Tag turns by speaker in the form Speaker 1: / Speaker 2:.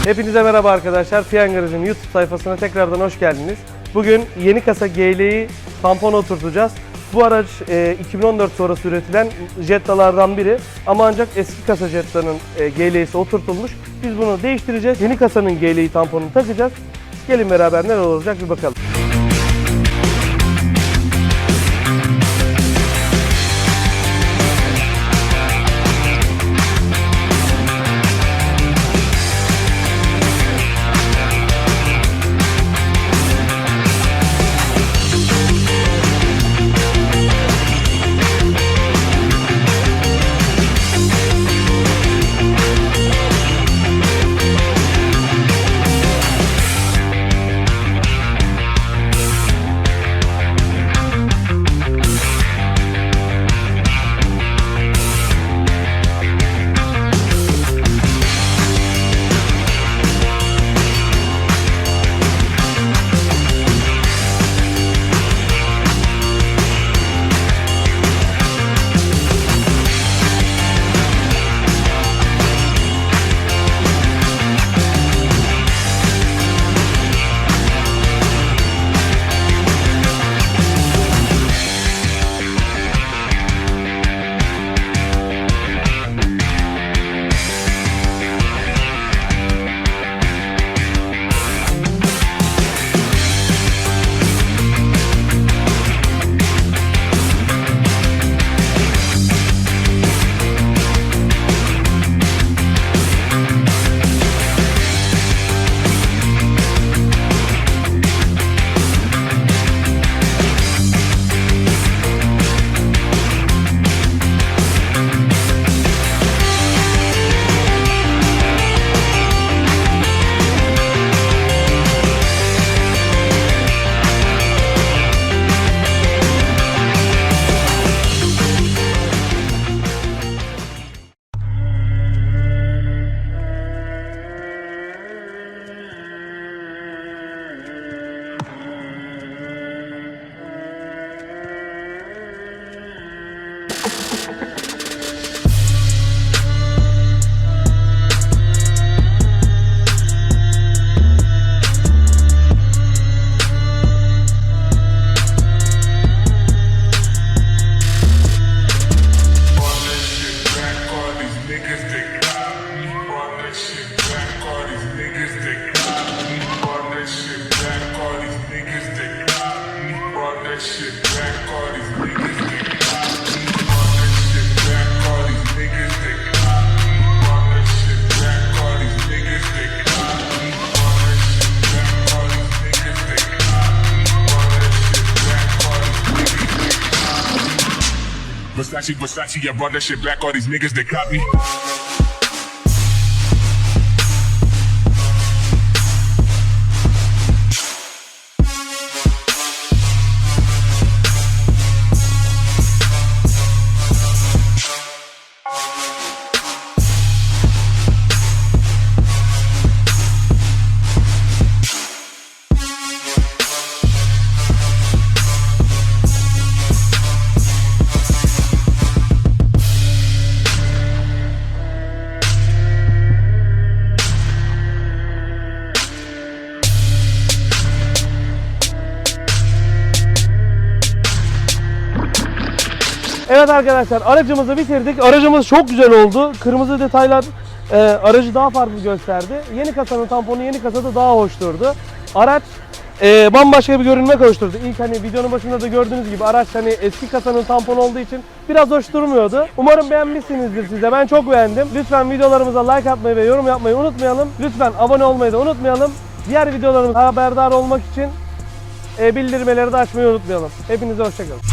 Speaker 1: Hepinize merhaba arkadaşlar. Pien Garage'ın YouTube sayfasına tekrardan hoş geldiniz. Bugün yeni kasa GLI'yi tampona oturtacağız. Bu araç 2014 sonrası üretilen jettalardan biri ama ancak eski kasa jettanın GLI'si oturtulmuş. Biz bunu değiştireceğiz. Yeni kasanın GLI tamponunu takacağız. Gelin beraber neler olacak bir bakalım.
Speaker 2: Versace, I brought that shit back, all these niggas that caught me.
Speaker 1: Evet arkadaşlar, aracımızı bitirdik. Aracımız çok güzel oldu. Kırmızı detaylar aracı daha farklı gösterdi. Yeni kasanın tamponu yeni kasada daha hoş durdu. Araç bambaşka bir görünüme kavuşturdu. İlk hani videonun başında da gördüğünüz gibi araç hani eski kasanın tamponu olduğu için biraz hoş durmuyordu. Umarım beğenmişsinizdir siz de. Ben çok beğendim. Lütfen videolarımıza like atmayı ve yorum yapmayı unutmayalım. Lütfen abone olmayı da unutmayalım. Diğer videolarımızdan haberdar olmak için bildirimleri de açmayı unutmayalım. Hepinize hoşça kalın.